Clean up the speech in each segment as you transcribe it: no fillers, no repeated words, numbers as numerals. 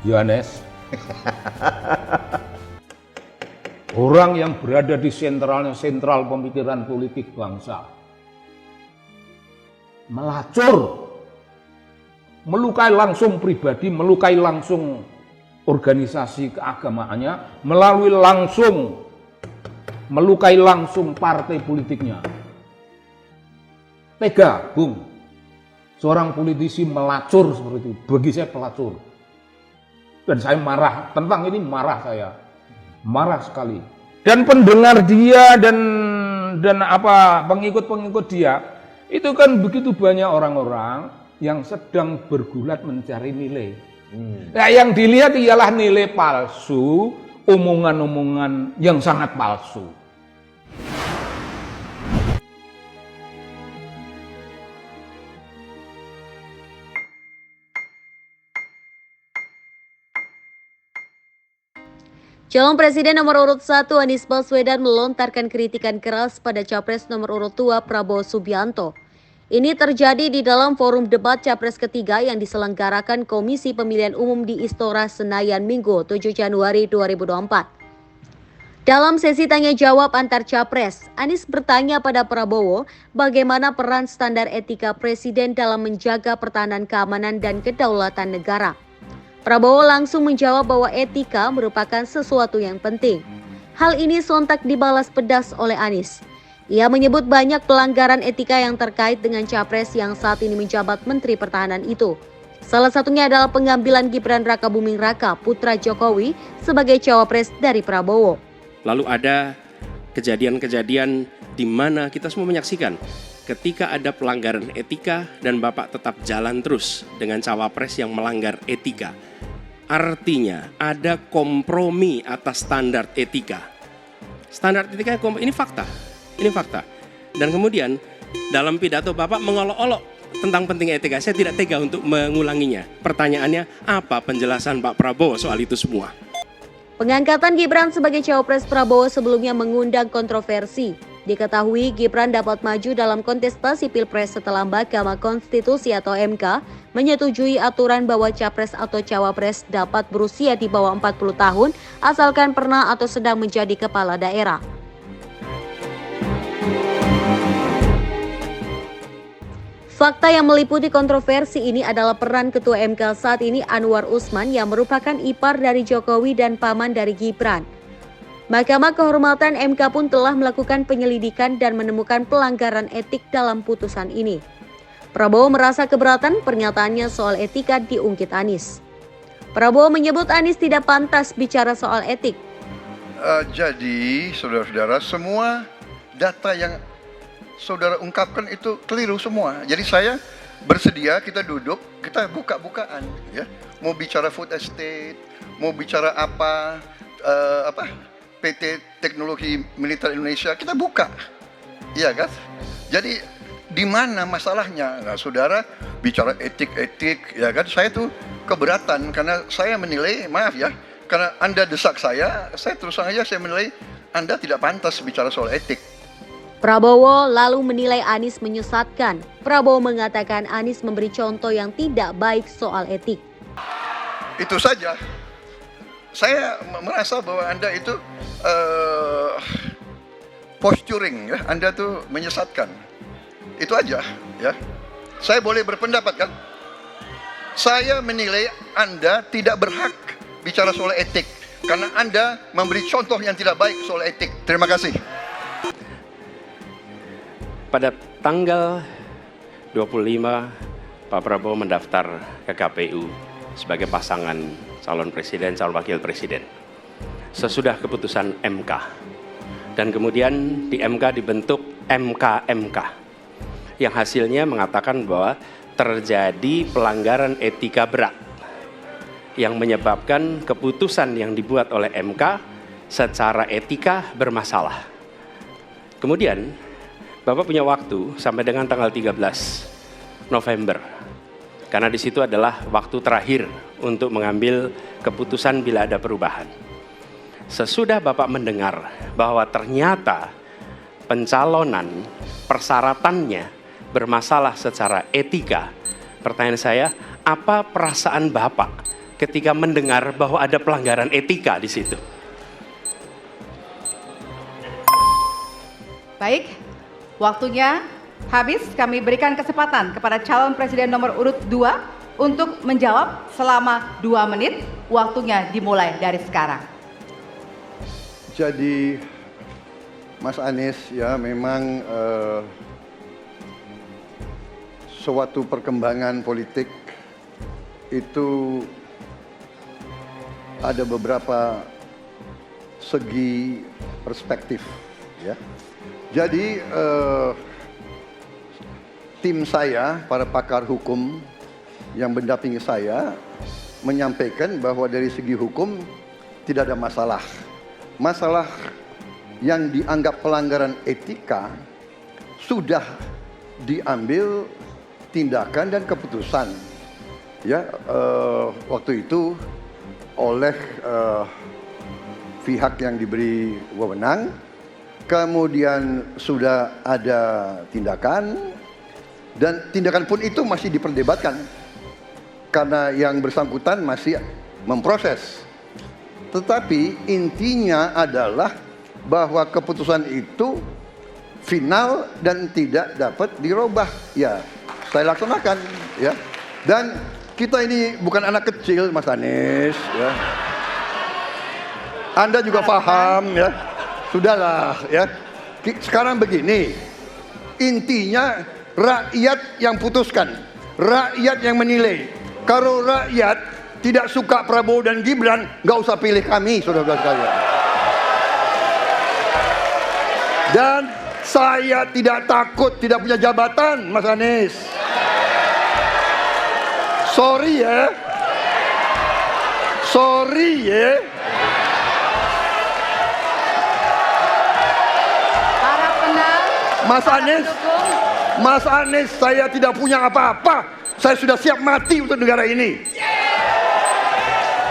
Yohanes, orang yang berada di sentral pemikiran politik bangsa, melacur, melukai langsung pribadi, melukai langsung organisasi keagamaannya, melukai langsung partai politiknya. Tega, Bung, seorang politisi melacur seperti itu. Bagi saya pelacur. Dan saya marah, tentang ini marah saya. Marah sekali. Dan pendengar dia dan pengikut-pengikut dia, itu kan begitu banyak orang-orang yang sedang bergulat mencari nilai. Nah, yang dilihat ialah nilai palsu, omongan-omongan yang sangat palsu. Calon Presiden nomor urut 1 Anies Baswedan melontarkan kritikan keras pada Capres nomor urut 2 Prabowo Subianto. Ini terjadi di dalam forum debat Capres ketiga yang diselenggarakan Komisi Pemilihan Umum di Istora Senayan Minggu 7 Januari 2024. Dalam sesi tanya jawab antar Capres, Anies bertanya pada Prabowo bagaimana peran standar etika Presiden dalam menjaga pertahanan keamanan dan kedaulatan negara. Prabowo langsung menjawab bahwa etika merupakan sesuatu yang penting. Hal ini sontak dibalas pedas oleh Anies. Ia menyebut banyak pelanggaran etika yang terkait dengan Capres yang saat ini menjabat Menteri Pertahanan itu. Salah satunya adalah pengambilan Gibran Rakabuming Raka, putra Jokowi, sebagai cawapres dari Prabowo. Lalu ada kejadian-kejadian di mana kita semua menyaksikan ketika ada pelanggaran etika dan Bapak tetap jalan terus dengan cawapres yang melanggar etika. Artinya ada kompromi atas standar etika. Standar etika ini fakta. Ini fakta. Dan kemudian dalam pidato Bapak mengolok-olok tentang pentingnya etika. Saya tidak tega untuk mengulanginya. Pertanyaannya, apa penjelasan Pak Prabowo soal itu semua? Pengangkatan Gibran sebagai cawapres Prabowo sebelumnya mengundang kontroversi. Diketahui Gibran dapat maju dalam kontestasi Pilpres setelah Mahkamah Konstitusi atau MK menyetujui aturan bahwa capres atau cawapres dapat berusia di bawah 40 tahun asalkan pernah atau sedang menjadi kepala daerah. Fakta yang meliputi kontroversi ini adalah peran Ketua MK saat ini Anwar Usman yang merupakan ipar dari Jokowi dan paman dari Gibran. Mahkamah Kehormatan MK pun telah melakukan penyelidikan dan menemukan pelanggaran etik dalam putusan ini. Prabowo merasa keberatan pernyataannya soal etika diungkit Anies. Prabowo menyebut Anies tidak pantas bicara soal etik. Jadi, saudara-saudara, semua data yang saudara ungkapkan itu keliru semua. Jadi saya bersedia kita duduk, kita buka-bukaan, ya. Mau bicara food estate, mau bicara PT Teknologi Militer Indonesia, kita buka, iya kan? Jadi di mana masalahnya? Nah, saudara bicara etik, ya kan? Saya tuh keberatan karena saya menilai, maaf ya, karena Anda desak saya terus terang aja saya menilai Anda tidak pantas bicara soal etik. Prabowo lalu menilai Anies menyesatkan. Prabowo mengatakan Anies memberi contoh yang tidak baik soal etik. Itu saja. Saya merasa bahwa Anda itu posturing, ya. Anda tuh menyesatkan. Itu aja, ya. Saya boleh berpendapat kan? Saya menilai Anda tidak berhak bicara soal etik karena Anda memberi contoh yang tidak baik soal etik. Terima kasih. Pada tanggal 25, Pak Prabowo mendaftar ke KPU sebagai pasangan calon presiden, calon wakil presiden. Sesudah keputusan MK. Dan kemudian di MK dibentuk MK yang hasilnya mengatakan bahwa terjadi pelanggaran etika berat yang menyebabkan keputusan yang dibuat oleh MK secara etika bermasalah. Kemudian Bapak punya waktu sampai dengan tanggal 13 November. Karena di situ adalah waktu terakhir untuk mengambil keputusan bila ada perubahan. Sesudah Bapak mendengar bahwa ternyata pencalonan persyaratannya bermasalah secara etika, pertanyaan saya, apa perasaan Bapak ketika mendengar bahwa ada pelanggaran etika di situ. Baik, waktunya habis. Kami berikan kesempatan kepada calon presiden nomor urut 2 untuk menjawab selama 2 menit. Waktunya dimulai dari sekarang. Jadi Mas Anies ya memang suatu perkembangan politik itu ada beberapa segi perspektif ya. Jadi tim saya, para pakar hukum yang mendampingi saya menyampaikan bahwa dari segi hukum tidak ada masalah. Masalah yang dianggap pelanggaran etika sudah diambil tindakan dan keputusan ya waktu itu oleh pihak yang diberi wewenang. Kemudian sudah ada tindakan dan tindakan pun itu masih diperdebatkan karena yang bersangkutan masih memproses. Tetapi intinya adalah bahwa keputusan itu final dan tidak dapat dirubah. Ya, saya laksanakan ya. Dan kita ini bukan anak kecil, Mas Anies ya. Anda juga paham ya. Sudahlah ya. Sekarang begini. Intinya rakyat yang putuskan, rakyat yang menilai. Kalau rakyat tidak suka Prabowo dan Gibran, nggak usah pilih kami, saudara-saudara sekalian. Dan saya tidak takut tidak punya jabatan, Mas Anies. Sorry ya. Sorry ya. Para penang, Mas Anies, saya tidak punya apa-apa. Saya sudah siap mati untuk negara ini.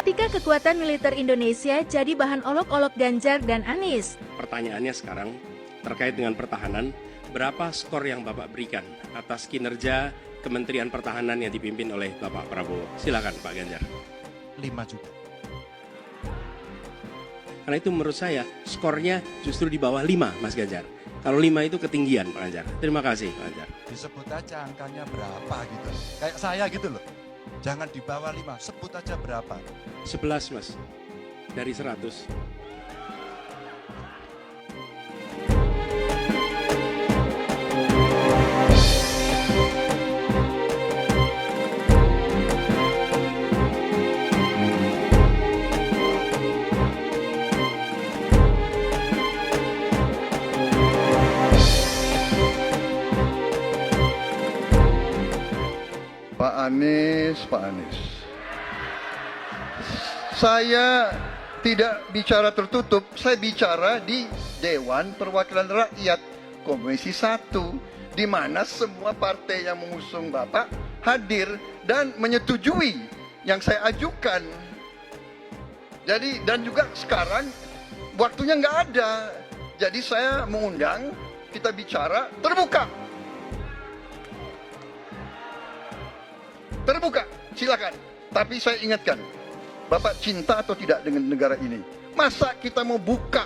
Ketika kekuatan militer Indonesia jadi bahan olok-olok Ganjar dan Anies. Pertanyaannya sekarang terkait dengan pertahanan, berapa skor yang Bapak berikan atas kinerja Kementerian Pertahanan yang dipimpin oleh Bapak Prabowo? Silakan Pak Ganjar. 5 juta. Karena itu menurut saya skornya justru di bawah 5, Mas Ganjar. Kalau 5 itu ketinggian, Pak Ganjar. Terima kasih, Pak Ganjar. Disebut aja angkanya berapa gitu. Kayak saya gitu loh. Jangan di bawah 5, sebut aja berapa. 11, Mas. Dari 100. Pak Anies. Saya tidak bicara tertutup, saya bicara di Dewan Perwakilan Rakyat Komisi 1, di mana semua partai yang mengusung Bapak hadir dan menyetujui yang saya ajukan. Jadi dan juga sekarang waktunya nggak ada, jadi saya mengundang kita bicara terbuka. Terbuka, silakan. Tapi saya ingatkan, Bapak cinta atau tidak dengan negara ini? Masa kita mau buka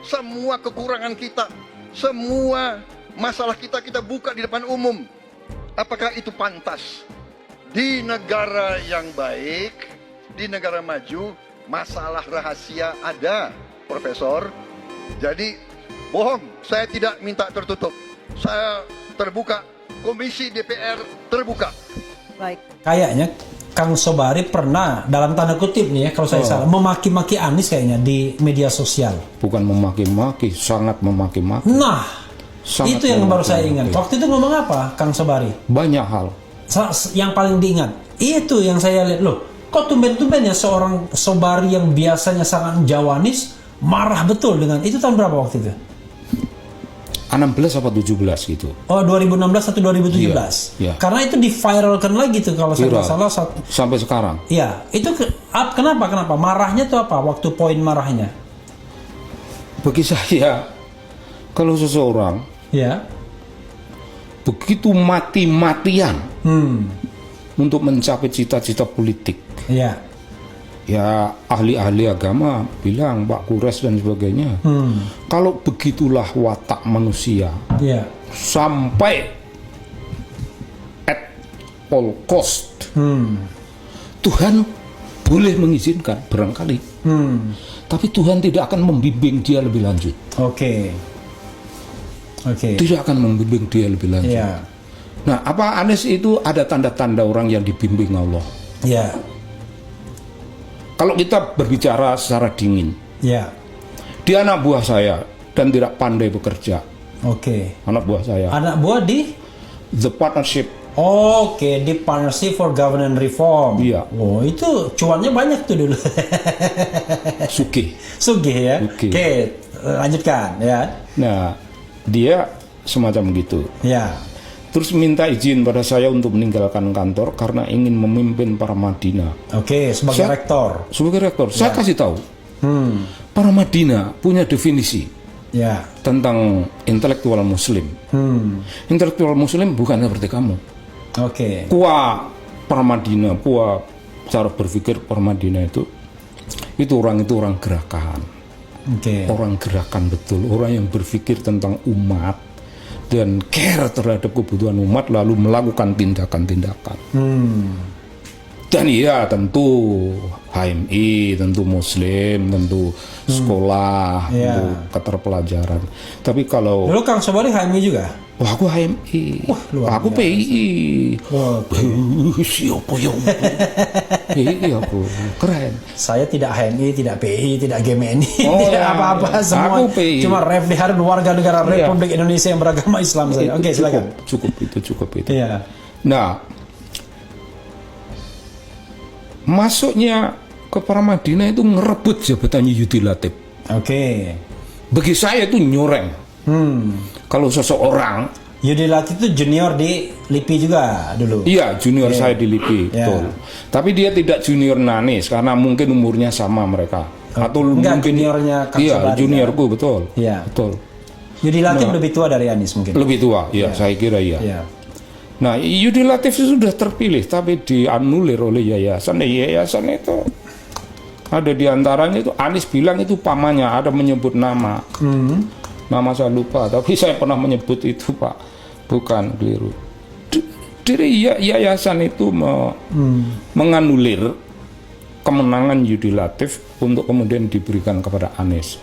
semua kekurangan kita, semua masalah kita buka di depan umum? Apakah itu pantas? Di negara yang baik, di negara maju, masalah rahasia ada, Profesor. Jadi, bohong, saya tidak minta tertutup. Saya terbuka, Komisi DPR terbuka. baik. Kayaknya Kang Sobari pernah dalam tanda kutip nih ya kalau saya salah memaki-maki Anies kayaknya di media sosial. Bukan memaki-maki, sangat memaki-maki. Nah, Sangat itu yang baru saya memaki-maki. ingat. Waktu itu ngomong apa Kang Sobari? Banyak hal. Yang paling diingat itu yang saya lihat, loh kok tumben-tumben ya seorang Sobari yang biasanya sangat Jawanis marah betul dengan itu. Tahun berapa waktu itu? 16 apa 17 gitu. Oh 2016 atau 2017. Iya. Karena itu diviralkan lagi tuh kalau saya nggak Viral. salah. Sampai sekarang. Iya, itu kenapa? Marahnya tuh apa? Waktu poin marahnya? Bagi saya, kalau seseorang Ya. begitu mati-matian untuk mencapai cita-cita politik, Iya. ya ahli-ahli agama bilang, Pak Kures dan sebagainya, kalau begitulah watak manusia, Ya. sampai at all cost, Tuhan boleh mengizinkan barangkali, tapi Tuhan tidak akan membimbing dia lebih lanjut. Oke. Tidak akan membimbing dia lebih lanjut. Ya. Nah, apa Anies itu ada tanda-tanda orang yang dibimbing Allah. Ya. Kalau kita berbicara secara dingin, Ya. dia anak buah saya dan tidak pandai bekerja. Oke. Anak buah saya. Anak buah di? The Partnership. Oke, di Partnership for Governance Reform. Iya. Oh, itu cuannya banyak tuh dulu. Sugih. Sugih ya. Sugih. Oke, lanjutkan ya. Nah, dia semacam gitu. Ya. Terus minta izin pada saya untuk meninggalkan kantor karena ingin memimpin para Madinah. Oke, sebagai rektor. Sebagai rektor, saya kasih tahu. Para Madinah punya definisi Ya. tentang intelektual Muslim. Intelektual Muslim bukan seperti kamu. Oke. Kuah para Madinah, kuah cara berpikir para Madinah itu orang gerakan. Oke. Orang gerakan betul, orang yang berpikir tentang umat dan care terhadap kebutuhan umat lalu melakukan tindakan-tindakan. Dan iya tentu HMI, tentu Muslim, tentu sekolah, tentu keterpelajaran. Tapi kalau Dulu Kang Sobari HMI juga? wah, aku HMI, Wah, luar aku biasa. PII. Wah, Siapa yang PII aku keren. saya tidak HMI, tidak PI, tidak GMNI, Oh, tidak ya. apa-apa semua. Aku PI. Cuma Refli Harun, warga negara Iya. Republik Indonesia yang beragama Islam saja. Oke, silakan. Cukup itu. Iya. Nah, masuknya ke para Madinah itu ngerebut jabatan Yudi Latif. Oke. Bagi saya itu nyoreng. Kalau seseorang, Yudi Latif itu junior di LIPI juga dulu. iya junior Iya. saya di LIPI, Iya. betul. Tapi dia tidak junior Nanis karena mungkin umurnya sama mereka. Atau Enggak, mungkin juniornya Kang iya, Sobari, juniorku betul. Iya. Betul. Yudi Latif lebih tua dari Anies mungkin. Lebih tua, ya saya kira iya. Iya. Nah, Yudi Latif itu sudah terpilih tapi dianulir oleh yayasan. Yayasan itu ada di antaranya itu Anies bilang itu pamannya, ada menyebut nama. Nama saya lupa, tapi saya pernah menyebut itu, Pak. Bukan, keliru. Dari yayasan itu menganulir kemenangan Yudi Latif untuk kemudian diberikan kepada Anies.